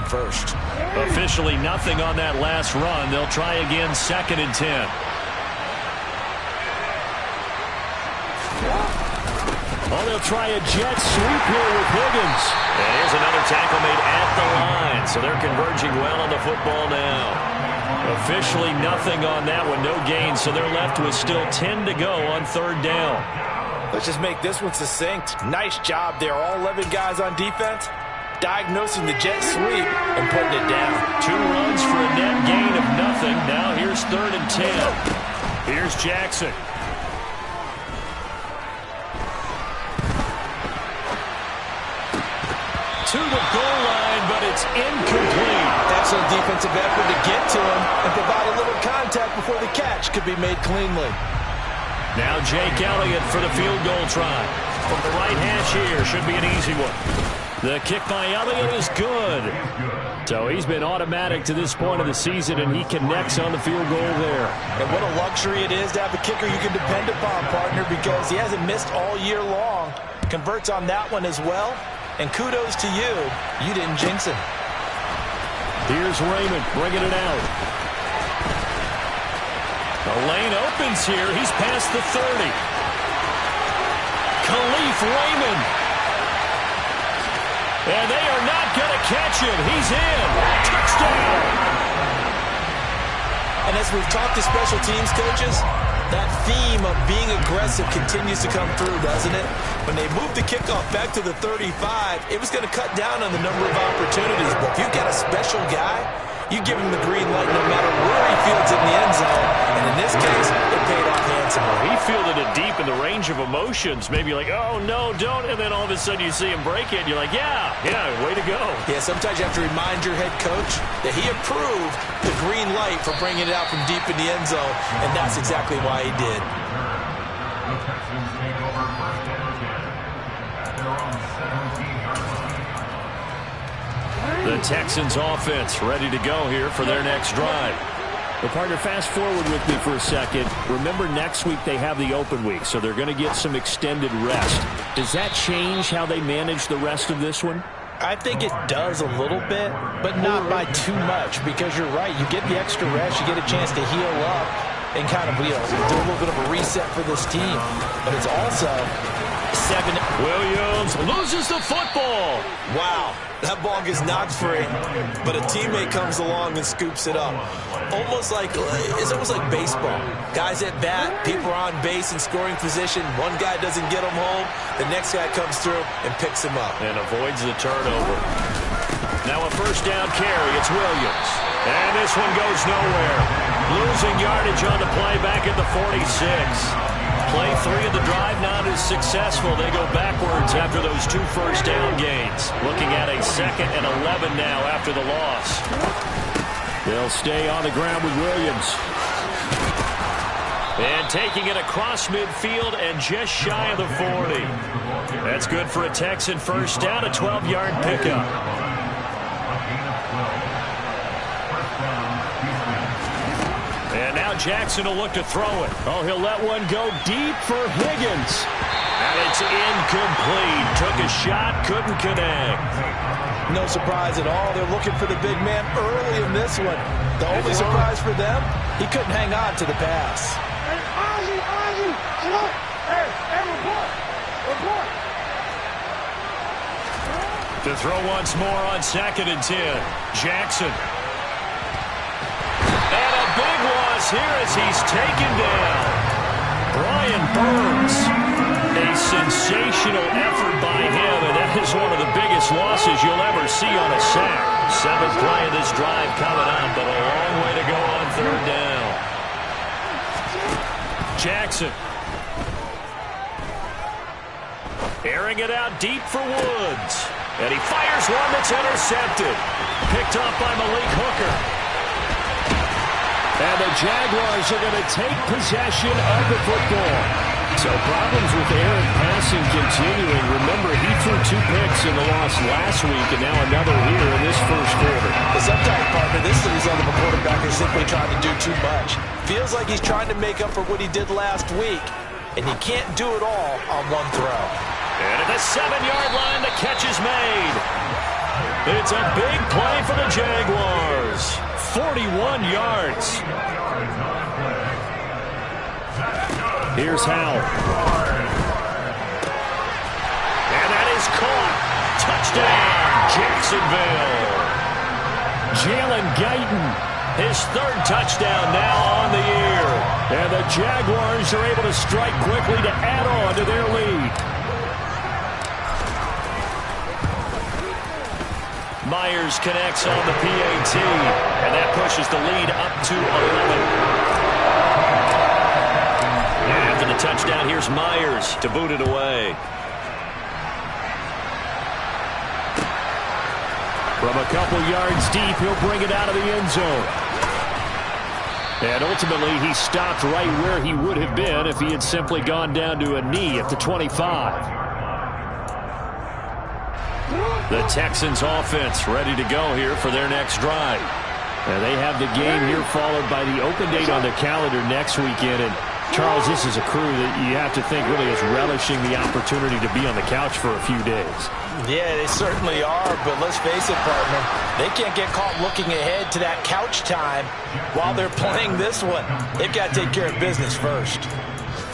first. Officially nothing on that last run. They'll try again, 2nd and 10. Oh, they'll try a jet sweep here with Higgins. And here's another tackle made at the line. So they're converging well on the football now. Officially nothing on that one. No gain. So they're left with still 10 to go on 3rd down. Let's just make this one succinct. Nice job there. All 11 guys on defense diagnosing the jet sweep and putting it down. 2 runs for a net gain of nothing. Now here's 3rd and 10. Here's Jackson. To the goal line, but it's incomplete. Excellent defensive effort to get to him and provide a little contact before the catch could be made cleanly. Now Jake Elliott for the field goal try. From the right hash here, should be an easy one. The kick by Elliott is good. So he's been automatic to this point of the season, and he connects on the field goal there. And what a luxury it is to have a kicker you can depend upon, partner, because he hasn't missed all year long. Converts on that one as well. And kudos to you. You didn't jinx him. Here's Raymond bringing it out. The lane opens here. He's past the 30. Khalif Raymond. And they are not going to catch him. He's in. Touchdown. And as we've talked to special teams coaches, that theme of being aggressive continues to come through, doesn't it? When they moved the kickoff back to the 35, it was going to cut down on the number of opportunities. But if you've got a special guy, you give him the green light no matter where he fields it in the end zone. And in this case, it paid off handsomely. He fielded it deep in the range of emotions. Maybe like, oh, no, don't. And then all of a sudden you see him break it. And you're like, yeah, way to go. Yeah, sometimes you have to remind your head coach that he approved the green light for bringing it out from deep in the end zone. And that's exactly why he did. The Texans offense ready to go here for their next drive. Well, partner, fast forward with me for a second. Remember, next week they have the open week, so they're going to get some extended rest. Does that change how they manage the rest of this one? I think it does a little bit, but not by too much, because you're right. You get the extra rest, you get a chance to heal up and kind of, do a little bit of a reset for this team. But it's also 7. Williams loses the football. Wow, that ball gets knocked free, but a teammate comes along and scoops it up. It's almost like baseball. Guys at bat, people are on base in scoring position. One guy doesn't get him home. The next guy comes through and picks him up. And avoids the turnover. Now a first down carry. It's Williams. And this one goes nowhere. Losing yardage on the play back at the 46. Play 3 of the drive not as successful. They go backwards after those 2 first down gains. Looking at a 2nd and 11 now after the loss. They'll stay on the ground with Williams. And taking it across midfield and just shy of the 40. That's good for a Texan first down, a 12-yard pickup. And now Jackson will look to throw it. Oh, he'll let one go deep for Higgins. And it's incomplete. Took a shot, couldn't connect. No surprise at all. They're looking for the big man early in this one. The only surprise for them, he couldn't hang on to the pass. To throw once more on 2nd and 10. Jackson. And a big loss here as he's taken down. Brian Burns. A sensational effort by him, and that is one of the biggest losses you'll ever see on a sack. 7th play of this drive coming up, but a long way to go on 3rd down. Jackson. Airing it out deep for Woods. And he fires one that's intercepted. Picked off by Malik Hooker. And the Jaguars are going to take possession of the football. So problems with Aaron passing continuing. Remember, he threw 2 picks in the loss last week, and now another here in this first quarter. Sometimes, partner, this is the result of a quarterback who's simply trying to do too much. Feels like he's trying to make up for what he did last week, and he can't do it all on one throw. And at the 7-yard line, the catch is made. It's a big play for the 41 yards. Here's Howell. And that is caught. Touchdown, Jacksonville. Jalen Guyton, his third touchdown now on the year. And the Jaguars are able to strike quickly to add on to their lead. Myers connects on the PAT, and that pushes the lead up to 11. After the touchdown, here's Myers to boot it away. From a couple yards deep, he'll bring it out of the end zone. And ultimately, he stopped right where he would have been if he had simply gone down to a knee at the 25. The Texans offense ready to go here for their next drive. And they have the game here followed by the open date on the calendar next weekend. And Charles, this is a crew that you have to think really is relishing the opportunity to be on the couch for a few days. Yeah, they certainly are, but let's face it, partner, they can't get caught looking ahead to that couch time while they're playing this one. They've got to take care of business first.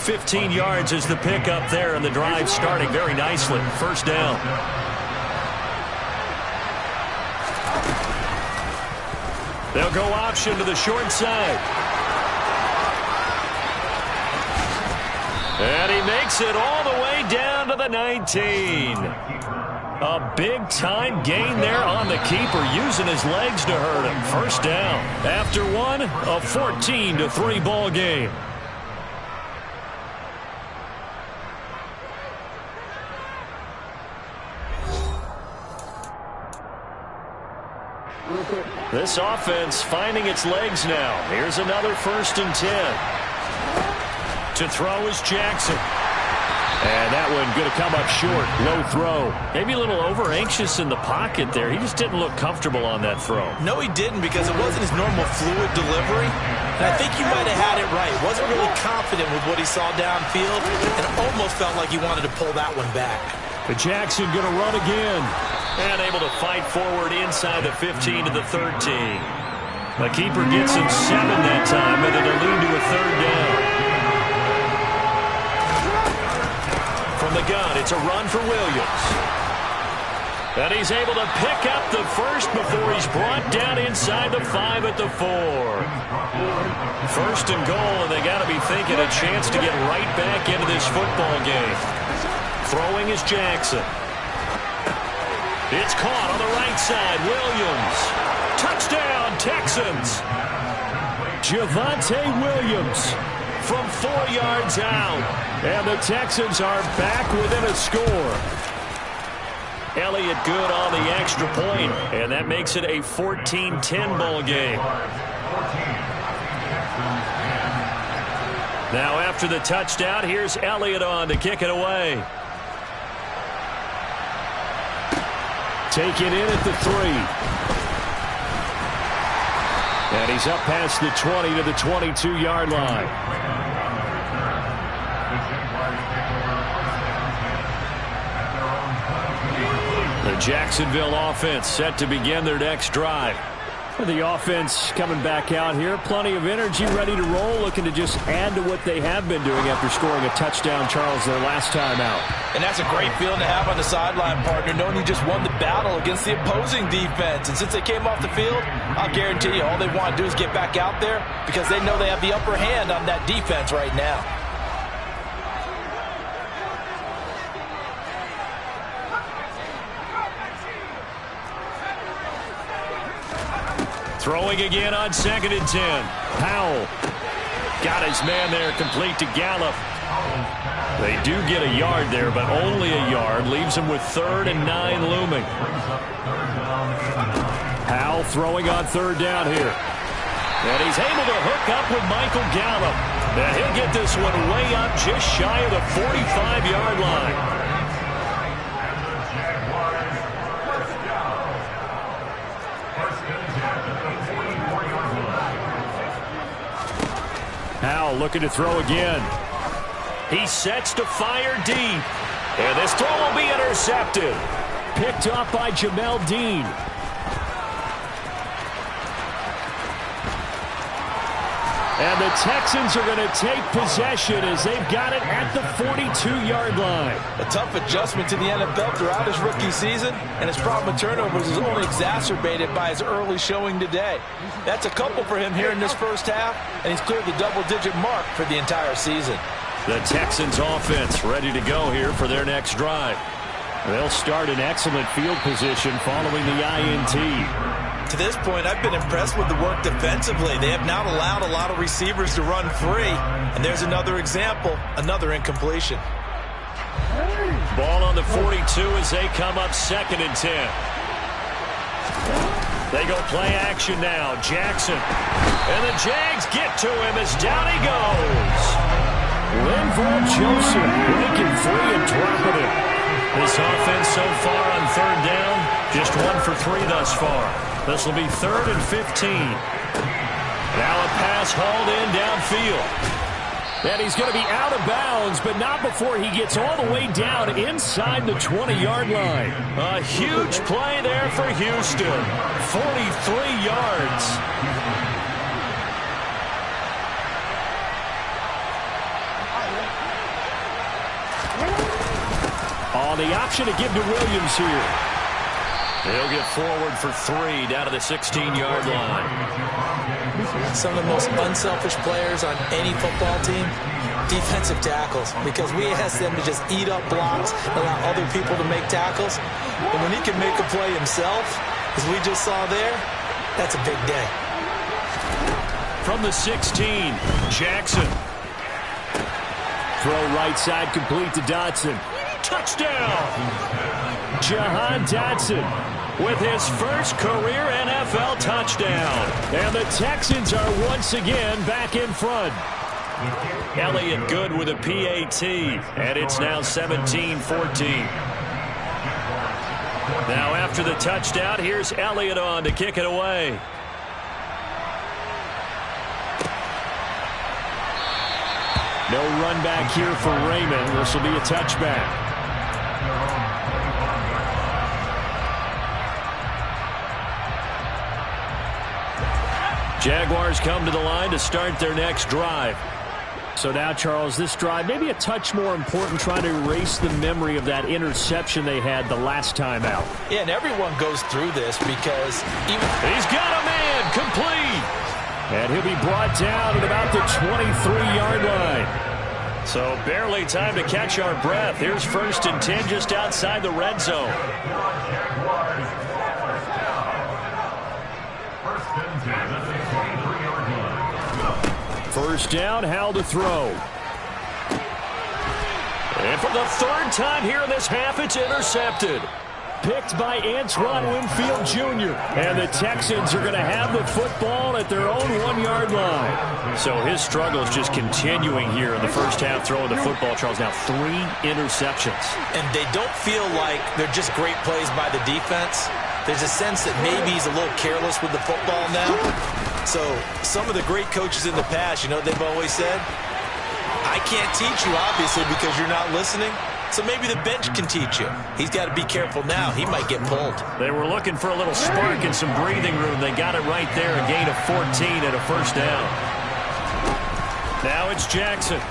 15 yards is the pickup there, and the drive starting very nicely. First down. They'll go option to the short side. And he makes it all the way down to the 19. A big-time gain there on the keeper, using his legs to hurt him. First down. After one, a 14-3 ball game. This offense finding its legs now. Here's another 1st and 10. To throw is Jackson. And that one going to come up short. Low throw. Maybe a little over-anxious in the pocket there. He just didn't look comfortable on that throw. No, he didn't, because it wasn't his normal fluid delivery. And I think you might have had it right. Wasn't really confident with what he saw downfield, and almost felt like he wanted to pull that one back. But Jackson going to run again. And able to fight forward inside the 15 to the 13. The keeper gets him 7 that time, and it'll lead to a 3rd down. From the gun, it's a run for Williams. And he's able to pick up the first before he's brought down inside the 5 at the 4. 1st and goal, and they got to be thinking a chance to get right back into this football game. Throwing is Jackson. It's caught on the right side. Williams. Touchdown, Texans. Javonte Williams from 4 yards out. And the Texans are back within a score. Elliott good on the extra point, and that makes it a 14-10 ball game. Now after the touchdown, here's Elliott on to kick it away. Taken in at the 3. And he's up past the 20 to the 22-yard line. The Jacksonville offense set to begin their next drive. The offense coming back out here. Plenty of energy, ready to roll, looking to just add to what they have been doing after scoring a touchdown, Charles, their last time out. And that's a great feeling to have on the sideline, partner, knowing you just won the battle against the opposing defense. And since they came off the field, I'll guarantee you all they want to do is get back out there because they know they have the upper hand on that defense right now. Throwing again on 2nd and 10. Powell got his man there, complete to Gallup. They do get a yard there, but only a yard. Leaves him with 3rd and 9 looming. Powell throwing on 3rd down here. And he's able to hook up with Michael Gallup. And he'll get this one way up just shy of the 45-yard line. Powell looking to throw again. He sets to fire deep. And this throw will be intercepted. Picked up by Jamel Dean. And the Texans are going to take possession as they've got it at the 42-yard line. A tough adjustment to the NFL throughout his rookie season, and his problem with turnovers is only exacerbated by his early showing today. That's a couple for him here in this first half, and he's cleared the double-digit mark for the entire season. The Texans offense ready to go here for their next drive. They'll start in excellent field position following the INT. To this point, I've been impressed with the work defensively. They have not allowed a lot of receivers to run free. And there's another example, another incompletion. Ball on the 42 as they come up 2nd and 10. They go play action now. Jackson. And the Jags get to him as down he goes. Linval Joseph breaking free and dropping it. This offense so far on 3rd down, just 1 for 3 thus far. This will be 3rd and 15. Now a pass hauled in downfield. And he's going to be out of bounds, but not before he gets all the way down inside the 20-yard line. A huge play there for Houston. 43 yards. On the option to give to Williams here. He'll get forward for 3 down to the 16-yard line. Some of the most unselfish players on any football team, defensive tackles, because we ask them to just eat up blocks, allow other people to make tackles. And when he can make a play himself, as we just saw there, that's a big day. From the 16, Jackson. Throw right side complete to Dotson. Touchdown! Jahan Dotson with his first career NFL touchdown. And the Texans are once again back in front. Elliott good with a PAT, and it's now 17-14. Now after the touchdown, here's Elliott on to kick it away. No run back here for Raymond. This will be a touchback. Jaguars come to the line to start their next drive. So now, Charles, this drive maybe a touch more important, trying to erase the memory of that interception they had the last time out. Yeah, and everyone goes through this because he's got a man complete. And he'll be brought down at about the 23-yard line. So barely time to catch our breath. Here's 1st and 10 just outside the red zone. First down, Howell to throw. And for the 3rd time here in this half, it's intercepted. Picked by Antoine Winfield Jr. And the Texans are going to have the football at their own 1-yard line. So his struggle is just continuing here in the first half throwing the football, Charles. Now 3 interceptions. And they don't feel like they're just great plays by the defense. There's a sense that maybe he's a little careless with the football now. So some of the great coaches in the past, you know, they've always said, I can't teach you, obviously, because you're not listening. So maybe the bench can teach you. He's got to be careful now. He might get pulled. They were looking for a little spark and some breathing room. They got it right there, a gain of 14 and a first down. Now it's Jackson.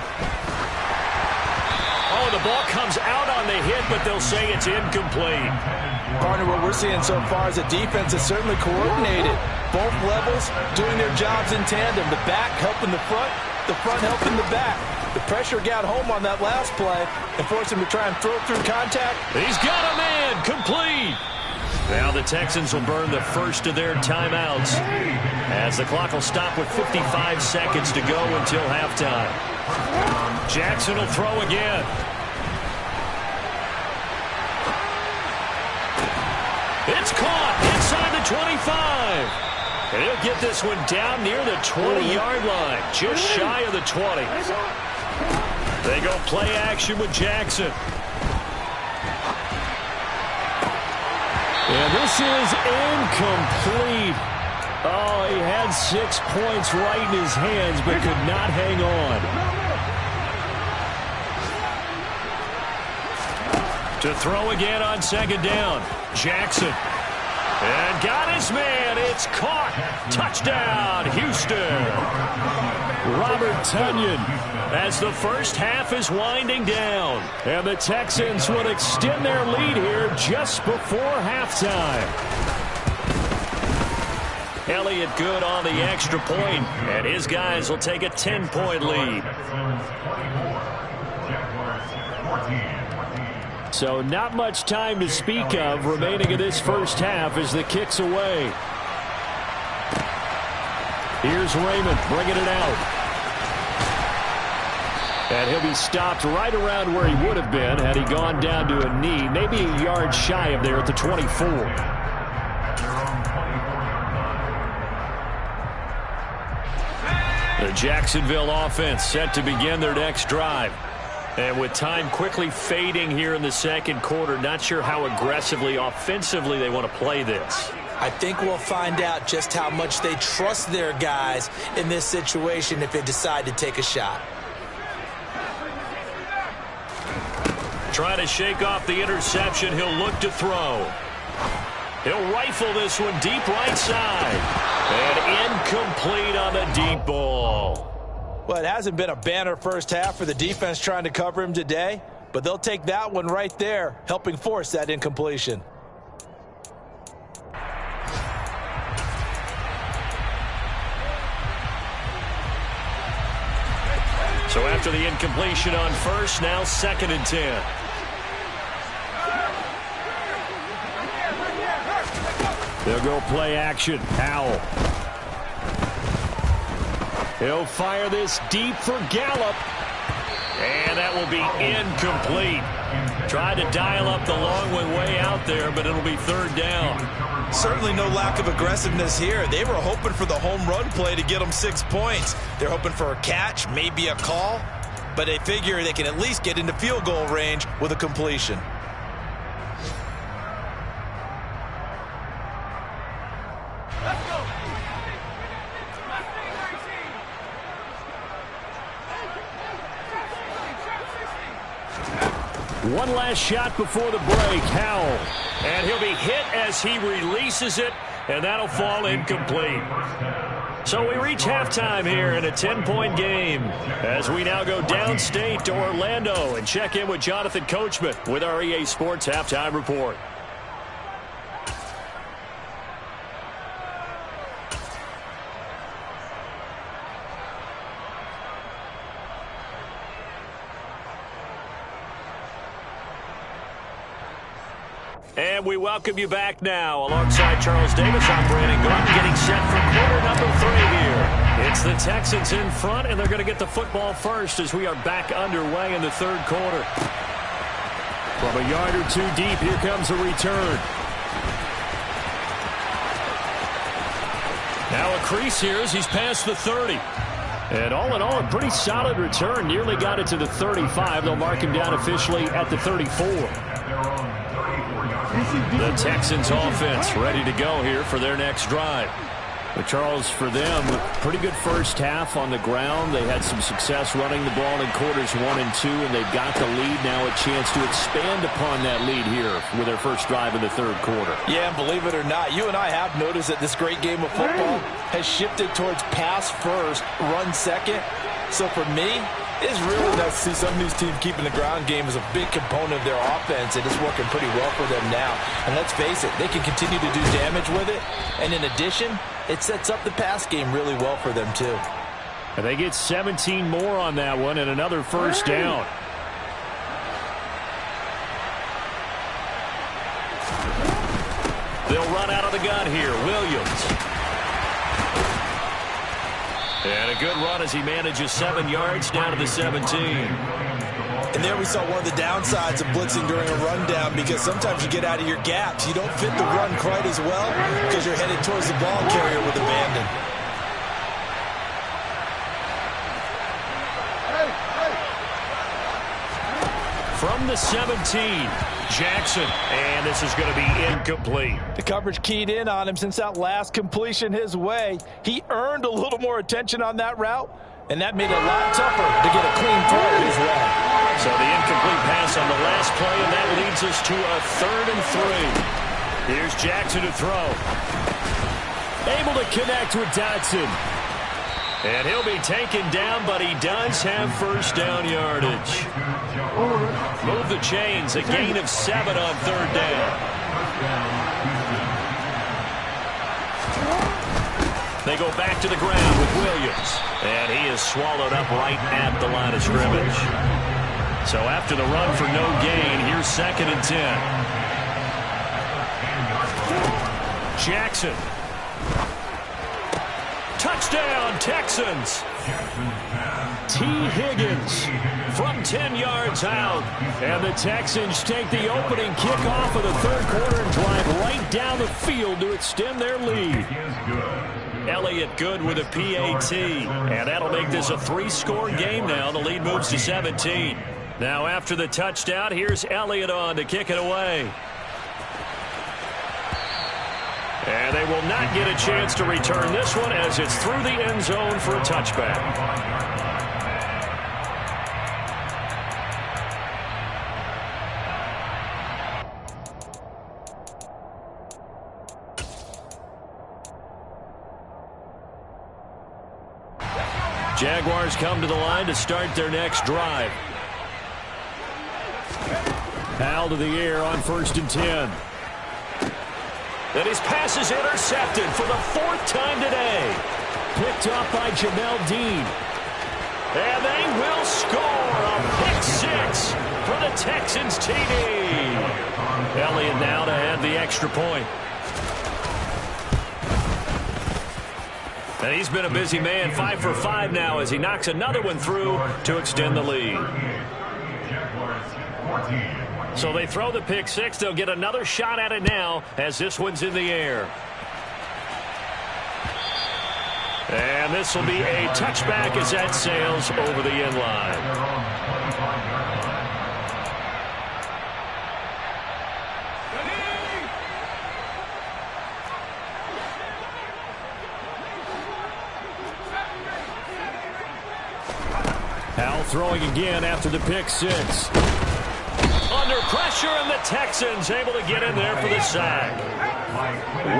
Oh, the ball comes out on the hit, but they'll say it's incomplete. Partner, what we're seeing so far is the defense is certainly coordinated. Both levels doing their jobs in tandem. The back helping the front helping the back. The pressure got home on that last play and forced him to try and throw through contact. He's got a man complete. Now the Texans will burn the first of their timeouts as the clock will stop with 55 seconds to go until halftime. Jackson will throw again. It's caught inside the 25. And he'll get this one down near the 20-yard line, just shy of the 20. They go play action with Jackson. And this is incomplete. Oh, he had 6 points right in his hands, but could not hang on. To throw again on 2nd down. Jackson. And got his man. It's caught. Touchdown, Houston. Robert Tonyan, as the first half is winding down. And the Texans will extend their lead here just before halftime. Elliott good on the extra point, and his guys will take a 10-point lead. So not much time to speak of remaining in this first half as the kick's away. Here's Raymond bringing it out. And he'll be stopped right around where he would have been had he gone down to a knee, maybe a yard shy of there at the 24. The Jacksonville offense set to begin their next drive. And with time quickly fading here in the second quarter, not sure how aggressively, offensively they want to play this. I think we'll find out just how much they trust their guys in this situation if they decide to take a shot. Trying to shake off the interception, he'll look to throw. He'll rifle this one deep right side. And incomplete on the deep ball. Well, it hasn't been a banner first half for the defense trying to cover him today, but they'll take that one right there, helping force that incompletion. So after the incompletion on first, now 2nd and 10. They'll go play action. Howell. He'll fire this deep for Gallup. And that will be incomplete. Tried to dial up the long one way out there, but it'll be 3rd down. Certainly no lack of aggressiveness here. They were hoping for the home run play to get them 6 points. They're hoping for a catch, maybe a call, but they figure they can at least get into field goal range with a completion. One last shot before the break. Howell. And he'll be hit as he releases it, and that'll fall incomplete. So we reach halftime here in a 10-point game as we now go downstate to Orlando and check in with Jonathan Coachman with our EA Sports Halftime Report. And we welcome you back now. Alongside Charles Davis, I'm Brandon Gordon, getting set for quarter number 3 here. It's the Texans in front, and they're going to get the football first as we are back underway in the 3rd quarter. From a yard or 2 deep, here comes a return. Now a crease here as he's past the 30. And all in all, a pretty solid return. Nearly got it to the 35. They'll mark him down officially at the 34. The Texans offense ready to go here for their next drive. But Charles, for them, pretty good first half on the ground. They had some success running the ball in quarters 1 and 2, and they've got the lead now, a chance to expand upon that lead here with their first drive in the 3rd quarter. Yeah, and believe it or not, you and I have noticed that this great game of football has shifted towards pass first, run second. So for me, it's really nice to see some of these teams keeping the ground game as a big component of their offense, and it's working pretty well for them now. And let's face it, they can continue to do damage with it. And in addition, it sets up the pass game really well for them too. And they get 17 more on that one and another first down. They'll run out of the gun here. Williams. And a good run as he manages 7 yards down to the 17. And there we saw one of the downsides of blitzing during a rundown, because sometimes you get out of your gaps. You don't fit the run quite as well because you're headed towards the ball carrier with abandon. From the 17, Jackson, and this is going to be incomplete. The coverage keyed in on him since that last completion his way. He earned a little more attention on that route, and that made it a lot tougher to get a clean throw his way. So the incomplete pass on the last play, and that leads us to a 3rd and 3. Here's Jackson to throw. Able to connect with Dotson. And he'll be taken down, but he does have first down yardage. Move the chains, a gain of 7 on third down. They go back to the ground with Williams. And he is swallowed up right at the line of scrimmage. So after the run for no gain, here's 2nd and 10. Jackson. Touchdown, Texans. T. Higgins from 10 yards out. And the Texans take the opening kickoff of the third quarter and drive right down the field to extend their lead. Elliott good with a PAT. And that'll make this a 3-score game now. The lead moves to 17. Now after the touchdown, here's Elliott on to kick it away. And they will not get a chance to return this one as it's through the end zone for a touchback. Jaguars come to the line to start their next drive. Howell to the air on 1st and 10. And his pass is intercepted for the 4th time today. Picked up by Jamel Dean. And they will score a pick 6 for the Texans TD. Elliott now to add the extra point. And he's been a busy man, 5 for 5 now as he knocks another one through to extend the lead. So they throw the pick 6. They'll get another shot at it now as this one's in the air. And this will be a touchback as that sails over the end line. Howell throwing again after the pick 6. Under pressure, and the Texans able to get in there for the sack.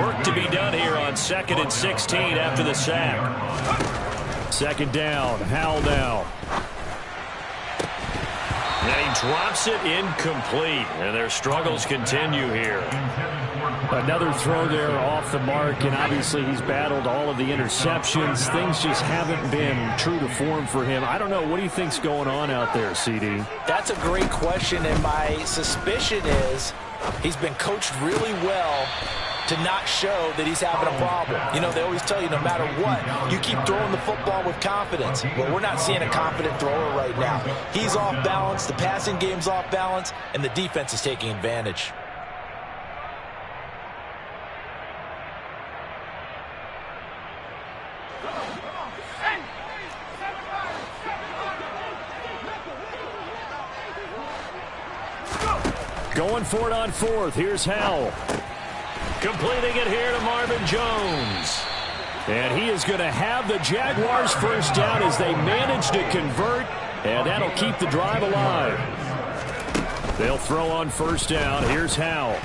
Work to be done here on 2nd and 16 after the sack. 2nd down, Howell now. And he drops it incomplete, and their struggles continue here. Another throw there off the mark, and obviously he's battled all of the interceptions. Things just haven't been true to form for him. I don't know. What do you think's going on out there, CD? That's a great question, and my suspicion is he's been coached really well to not show that he's having a problem. You know, they always tell you no matter what, you keep throwing the football with confidence. Well, we're not seeing a confident thrower right now. He's off balance, the passing game's off balance, and the defense is taking advantage. Going for it on 4th. Here's Howell. Completing it here to Marvin Jones. And he is going to have the Jaguars first down as they manage to convert. And that'll keep the drive alive. They'll throw on 1st down. Here's Howell.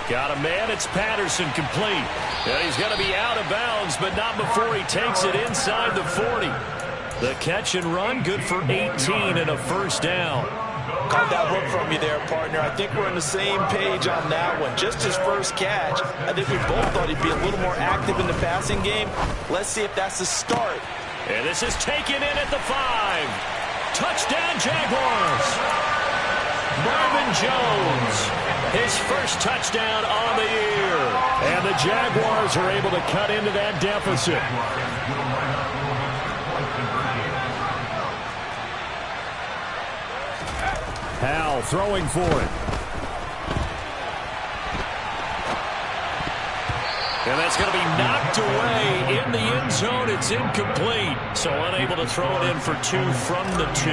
Got a man. It's Patterson complete. And he's going to be out of bounds, but not before he takes it inside the 40. The catch and run, good for 18 and a first down. Caught that hook from you there, partner. I think we're on the same page on that one. Just his first catch. I think we both thought he'd be a little more active in the passing game. Let's see if that's the start. And this is taken in at the 5. Touchdown, Jaguars. Marvin Jones, his first touchdown on the year. And the Jaguars are able to cut into that deficit. Howell throwing for it. And that's going to be knocked away in the end zone. It's incomplete. So unable to throw it in for 2 from the 2.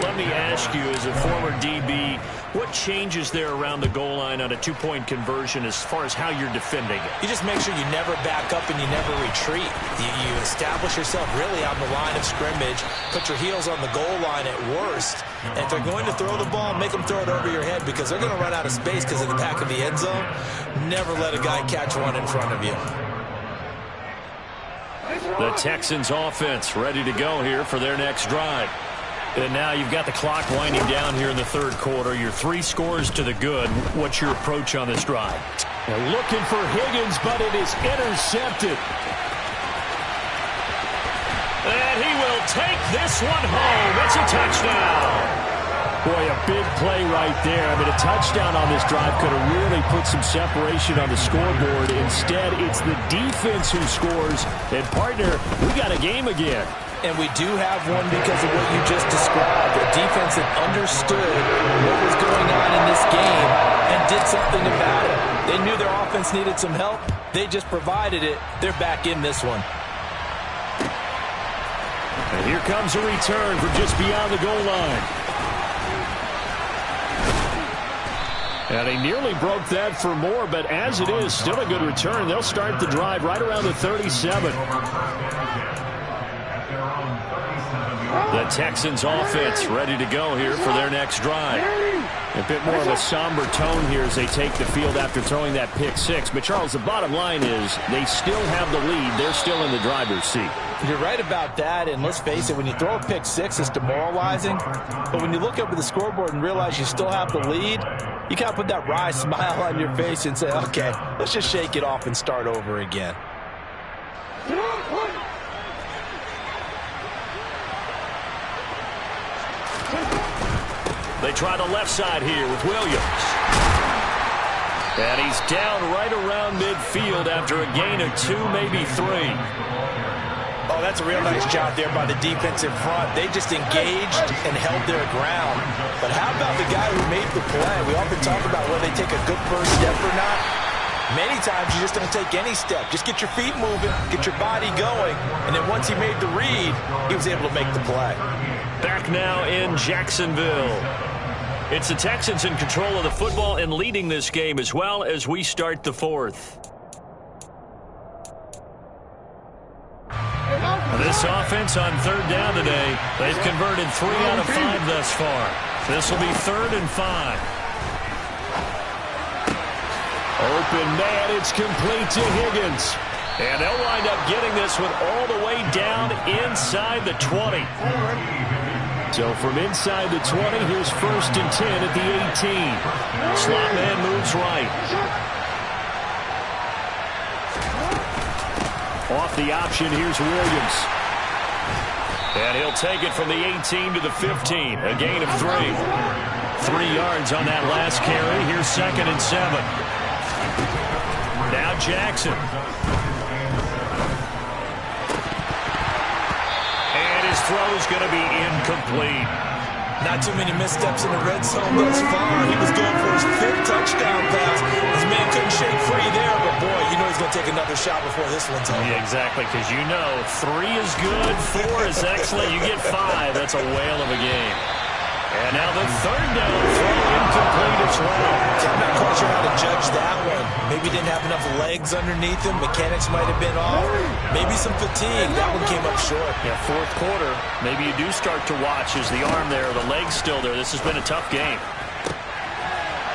Let me ask you, as a former DB, what changes there around the goal line on a 2-point conversion as far as how you're defending it? You just make sure you never back up and you never retreat. You establish yourself really on the line of scrimmage, put your heels on the goal line at worst, and if they're going to throw the ball, make them throw it over your head because they're going to run out of space because of the back of the end zone. Never let a guy catch one in front of you. The Texans offense ready to go here for their next drive. And now you've got the clock winding down here in the third quarter. Your 3 scores to the good. What's your approach on this drive? They're looking for Higgins, but it is intercepted. And he will take this one home. It's a touchdown. Boy, a big play right there. I mean, a touchdown on this drive could have really put some separation on the scoreboard. Instead, it's the defense who scores. And, partner, we got a game again. And we do have one because of what you just described. A defense that understood what was going on in this game and did something about it. They knew their offense needed some help. They just provided it. They're back in this one. And here comes a return from just beyond the goal line. And he nearly broke that for more, but as it is, still a good return. They'll start the drive right around the 37. The Texans offense ready to go here for their next drive. A bit more of a somber tone here as they take the field after throwing that pick 6. But, Charles, the bottom line is they still have the lead. They're still in the driver's seat. You're right about that, and let's face it, when you throw a pick 6, it's demoralizing. But when you look up at the scoreboard and realize you still have the lead, you kind of put that wry smile on your face and say, okay, let's just shake it off and start over again. They try the left side here with Williams. And he's down right around midfield after a gain of 2, maybe 3. Oh, that's a real nice job there by the defense in front. They just engaged and held their ground. But how about the guy who made the play? We often talk about whether they take a good first step or not. Many times you just don't take any step. Just get your feet moving, get your body going. And then once he made the read, he was able to make the play. Back now in Jacksonville. It's the Texans in control of the football and leading this game as well as we start the 4th. This offense on 3rd down today, they've converted 3 out of 5 thus far. This will be 3rd and 5. Open man, it's complete to Higgins. And they'll wind up getting this one all the way down inside the 20. So from inside the 20, here's 1st and 10 at the 18. Slot man moves right. Off the option, here's Williams. And he'll take it from the 18 to the 15. A gain of 3. 3 yards on that last carry. Here's 2nd and 7. Now Jackson. And his throw's going to be incomplete. Not too many missteps in the red zone thus far. He was going for his 5th touchdown pass. His man couldn't shake free there, but boy, you know he's going to take another shot before this one's over. Yeah, exactly, because you know 3 is good, 4 is excellent. You get 5. That's a whale of a game. And now the 3rd down throw incomplete as well. I'm not quite sure how to judge that one. Maybe he didn't have enough legs underneath him. Mechanics might have been off. Maybe some fatigue. That one came up short. Yeah, 4th quarter. Maybe you do start to watch. Is the arm there, the leg's still there? This has been a tough game.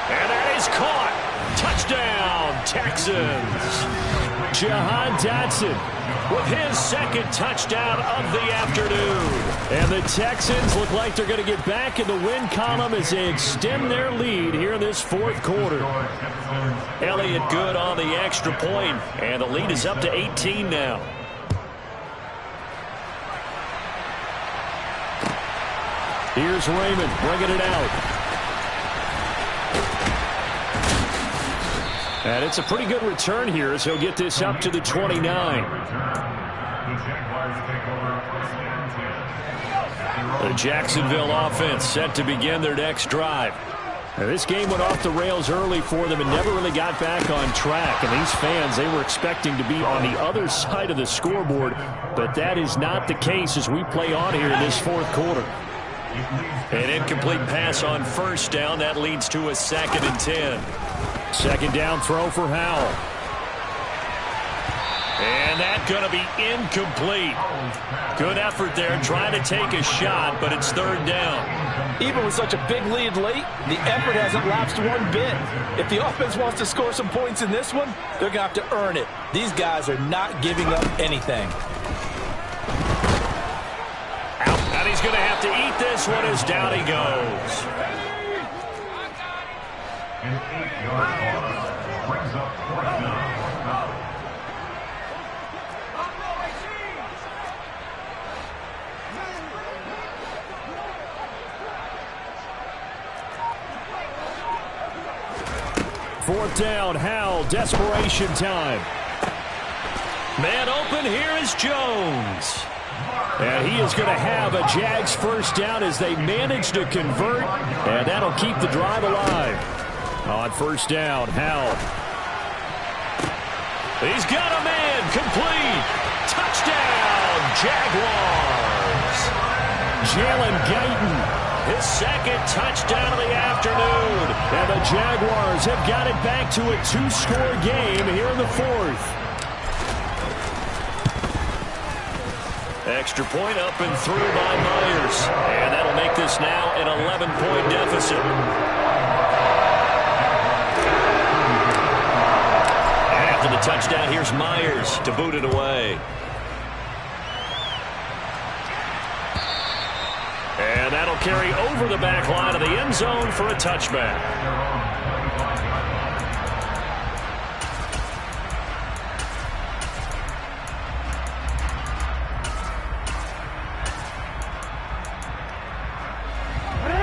And that is caught. Touchdown, Texans. Jahan Dotson with his 2nd touchdown of the afternoon. And the Texans look like they're going to get back in the win column as they extend their lead here in this 4th quarter. Elliott good on the extra point, and the lead is up to 18 now. Here's Raymond bringing it out. And it's a pretty good return here as he'll get this up to the 29. The Jacksonville offense set to begin their next drive. Now, this game went off the rails early for them and never really got back on track. And these fans, they were expecting to be on the other side of the scoreboard, but that is not the case as we play on here in this 4th quarter. An incomplete pass on 1st down. That leads to a 2nd and 10. 2nd down throw for Howell. And that's going to be incomplete. Good effort there trying to take a shot, but it's 3rd down. Even with such a big lead late, the effort hasn't lapsed one bit. If the offense wants to score some points in this one, they're going to have to earn it. These guys are not giving up anything. And he's going to have to eat this one as down he goes. An 8-yard loss brings up fourth down. Fourth down, Howell, desperation time. Man open, here is Jones. And he is going to have a Jags first down as they manage to convert, and that'll keep the drive alive. On first down, Howell. He's got a man, complete. Touchdown, Jaguars. Jalen Guyton. His second touchdown of the afternoon. And the Jaguars have got it back to a two-score game here in the fourth. Extra point up and through by Myers. And that'll make this now an 11-point deficit. And after the touchdown, here's Myers to boot it away. And that'll carry over the back line of the end zone for a touchback.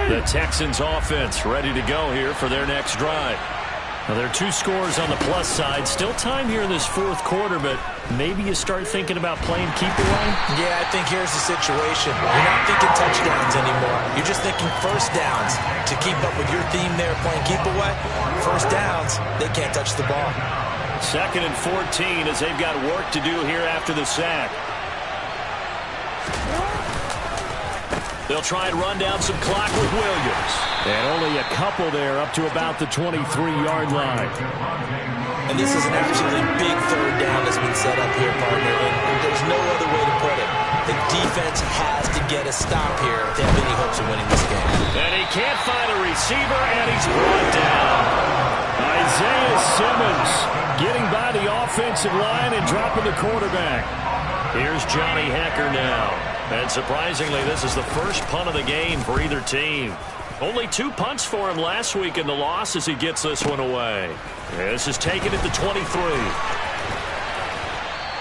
The Texans offense ready to go here for their next drive. Now, there are two scores on the plus side. Still time here in this fourth quarter, but maybe you start thinking about playing keep away? Yeah, I think here's the situation. You're not thinking touchdowns anymore. You're just thinking first downs. To keep up with your theme there, playing keep away, first downs, they can't touch the ball. 2nd and 14 as they've got work to do here after the sack. They'll try and run down some clock with Williams. And only a couple there up to about the 23-yard line. And this is an absolutely big third down that's been set up here, partner. And there's no other way to put it. The defense has to get a stop here if they have any hopes of winning this game. And he can't find a receiver, and he's brought down. Isaiah Simmons getting by the offensive line and dropping the quarterback. Here's Johnny Hecker now. And surprisingly, this is the first punt of the game for either team. Only 2 punts for him last week in the loss as he gets this one away. This is taken at the 23.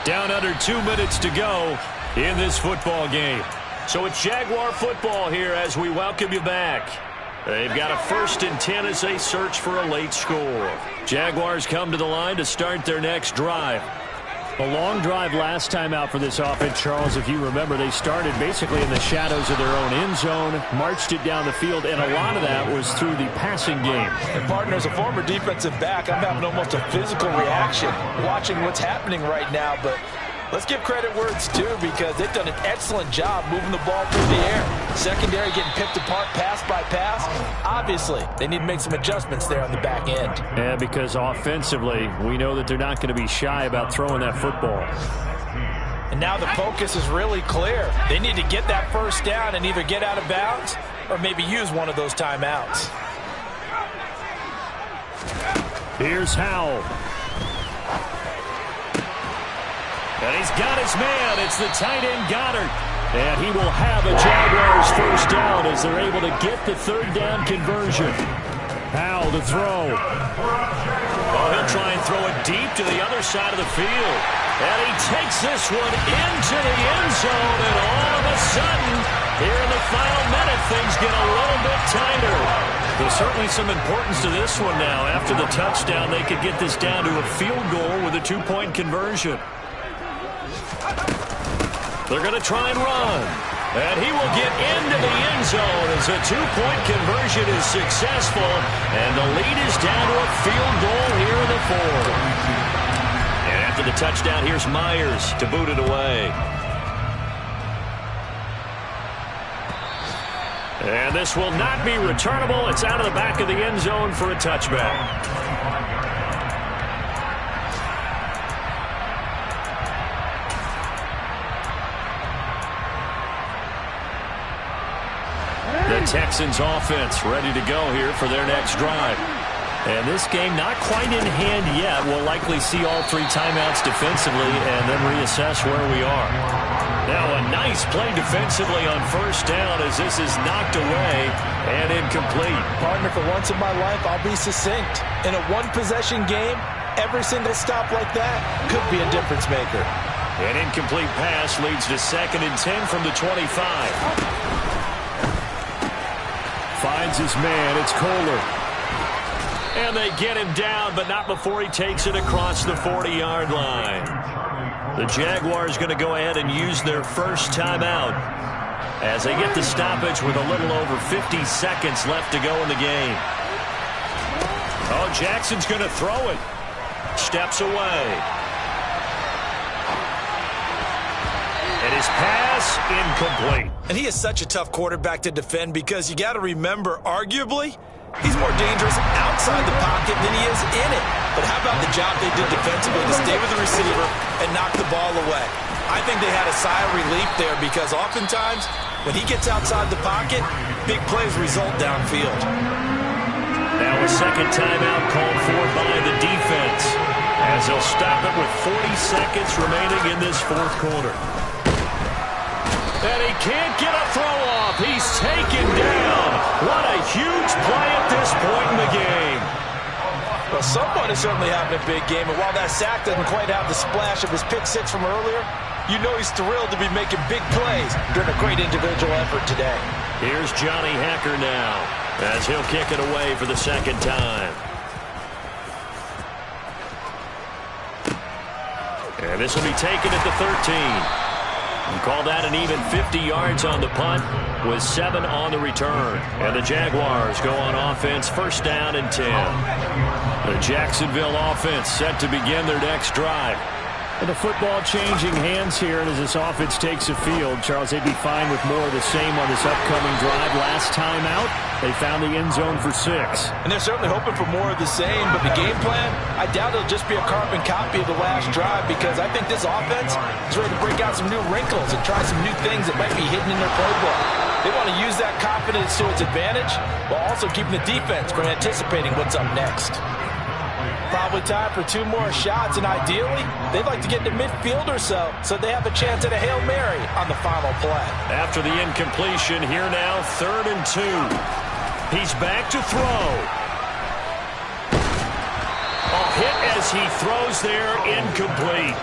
Down under 2 minutes to go in this football game. So it's Jaguar football here as we welcome you back. They've got a 1st and 10 as they search for a late score. Jaguars come to the line to start their next drive. A long drive last time out for this offense, Charles. If you remember, they started basically in the shadows of their own end zone, marched it down the field, and a lot of that was through the passing game. And partner, as a former defensive back, I'm having almost a physical reaction watching what's happening right now. But let's give credit where it's due because they've done an excellent job moving the ball through the air. Secondary getting picked apart pass by pass. Obviously, they need to make some adjustments there on the back end. And because offensively, we know that they're not going to be shy about throwing that football. And now the focus is really clear. They need to get that first down and either get out of bounds or maybe use one of those timeouts. Here's Howell. And he's got his man. It's the tight end Goddard. And he will have a Jaguars first down as they're able to get the third down conversion. Howell to throw. Oh, he'll try and throw it deep to the other side of the field. And he takes this one into the end zone. And all of a sudden, here in the final minute, things get a little bit tighter. There's certainly some importance to this one now. After the touchdown, they could get this down to a field goal with a 2-point conversion. They're going to try and run. And he will get into the end zone as a 2-point conversion is successful. And the lead is down to a field goal here in the fourth. And after the touchdown, here's Myers to boot it away. And this will not be returnable. It's out of the back of the end zone for a touchback. The Texans offense ready to go here for their next drive. And this game not quite in hand yet. We'll likely see all 3 timeouts defensively and then reassess where we are. Now a nice play defensively on first down as this is knocked away and incomplete. Partner, for once in my life, I'll be succinct. In a one-possession game, every single stop like that could be a difference maker. An incomplete pass leads to 2nd and 10 from the 25. Finds his man. It's Kohler. And they get him down, but not before he takes it across the 40-yard line. The Jaguars going to go ahead and use their first timeout as they get the stoppage with a little over 50 seconds left to go in the game. Oh, Jackson's going to throw it. Steps away. And his pass incomplete. And he is such a tough quarterback to defend because you got to remember, arguably, he's more dangerous outside the pocket than he is in it. But how about the job they did defensively to stay with the receiver and knock the ball away? I think they had a sigh of relief there because oftentimes when he gets outside the pocket, big plays result downfield. Now a second timeout called for by the defense as they'll stop it with 40 seconds remaining in this fourth quarter. And he can't get a throw off. He's taken down. What a huge play at this point in the game. Well, someone is certainly having a big game, and while that sack doesn't quite have the splash of his pick six from earlier, you know he's thrilled to be making big plays during a great individual effort today. Here's Johnny Hacker now as he'll kick it away for the second time. And this will be taken at the 13. We call that an even 50 yards on the punt with 7 on the return. And the Jaguars go on offense, first down and 10. The Jacksonville offense set to begin their next drive. And the football changing hands here, and as this offense takes the field, Charles, they'd be fine with more of the same on this upcoming drive. Last time out, they found the end zone for 6. And they're certainly hoping for more of the same, but the game plan, I doubt it'll just be a carbon copy of the last drive because I think this offense is ready to break out some new wrinkles and try some new things that might be hidden in their playbook. They want to use that confidence to its advantage while also keeping the defense from anticipating what's up next. Probably time for 2 more shots, and ideally, they'd like to get to midfield or so they have a chance at a Hail Mary on the final play. After the incompletion, here now, 3rd and 2. He's back to throw. A hit as he throws there, incomplete.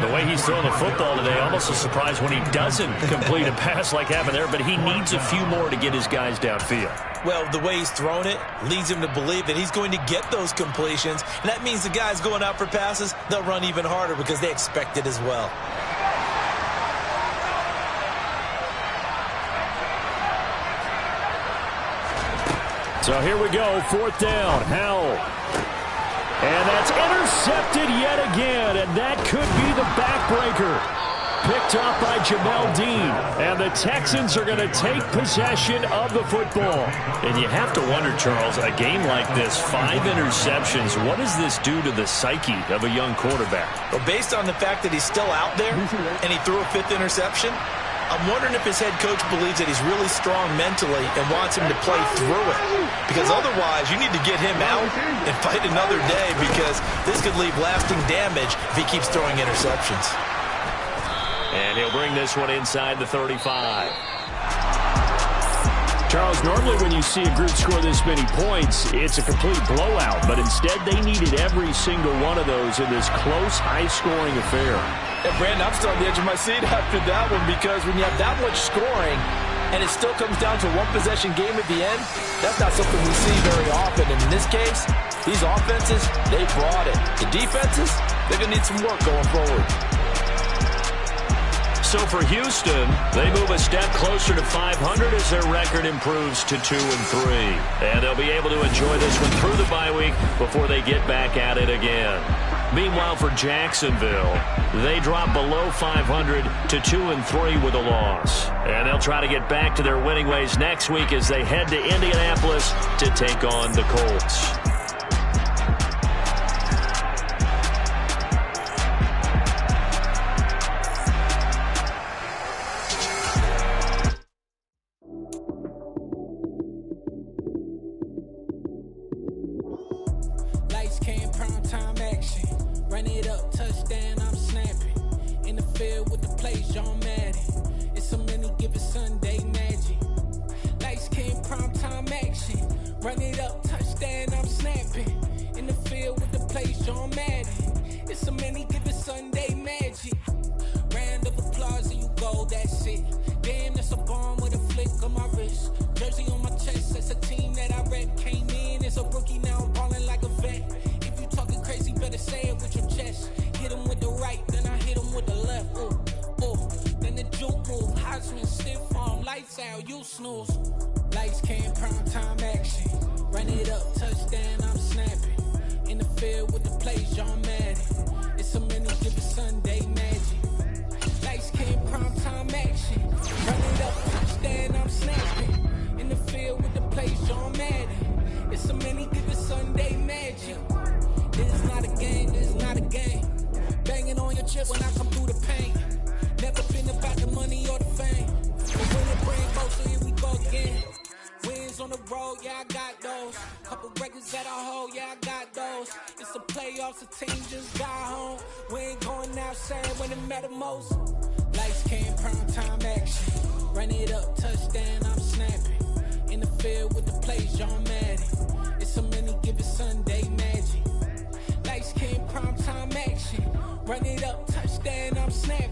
The way he's throwing the football today, almost a surprise when he doesn't complete a pass like happened there, but he needs a few more to get his guys downfield. Well, the way he's thrown it leads him to believe that he's going to get those completions, and that means the guys going out for passes, they'll run even harder because they expect it as well. So here we go, 4th down, Howell. And that's intercepted yet again, and that could be the backbreaker. Picked off by Jamel Dean, and the Texans are going to take possession of the football. And you have to wonder, Charles, a game like this, 5 interceptions, what does this do to the psyche of a young quarterback? Well, based on the fact that he's still out there and he threw a 5th interception, I'm wondering if his head coach believes that he's really strong mentally and wants him to play through it. Because otherwise, you need to get him out and fight another day because this could leave lasting damage if he keeps throwing interceptions. And he'll bring this one inside the 35. Charles, normally when you see a group score this many points, it's a complete blowout. But instead, they needed every single one of those in this close, high-scoring affair. And Brandon, I'm still on the edge of my seat after that one because when you have that much scoring and it still comes down to a one-possession game at the end, that's not something we see very often. And in this case, these offenses, they brought it. The defenses, they're going to need some work going forward. So for Houston, they move a step closer to 500 as their record improves to 2-3. And they'll be able to enjoy this one through the bye week before they get back at it again. Meanwhile, for Jacksonville, they drop below 500 to 2-3 with a loss. And they'll try to get back to their winning ways next week as they head to Indianapolis to take on the Colts. Run it up, touchdown, I'm snapping. In the field with the plays, John Madden. Run it up, touchdown, I'm snapping. In the field with the plays, John Madden. It's a many given Sunday magic. Round of applause and you go, that's it. Damn, that's a bomb with a flick on my wrist. Jersey on my chest, that's a team that I rep. Came in as a rookie, now I'm ballin' like a vet. If you talking crazy, better say it with your chest. Hit him with the right, then I hit him with the left. Then the juke move, Heisman, stiff arm, lights out, you snooze. Lights came, prime time action. Run it up, touchdown, I'm snapping. In the field with the plays, John Madden. It's a many given Sunday magic. Lights came, prime time action. Run it up, touchdown, I'm snapping. In the field with the plays, John Madden. It's a many given Sunday magic. This is not a game, this is not a game. Banging on your chip when I come through the pain. Never been about the money or the fame. But when it bring both, so here we go again. Wins on the road, yeah, I got those. Couple records that I hold, yeah, I got those. It's the playoffs, the team just got home. We ain't going outside when it matter most. Lights came, prime time action. Run it up, touchdown, I'm snapping. In the field with the plays, John Madden. It's a many given Sunday magic. Lights came, prime time action. Run it up,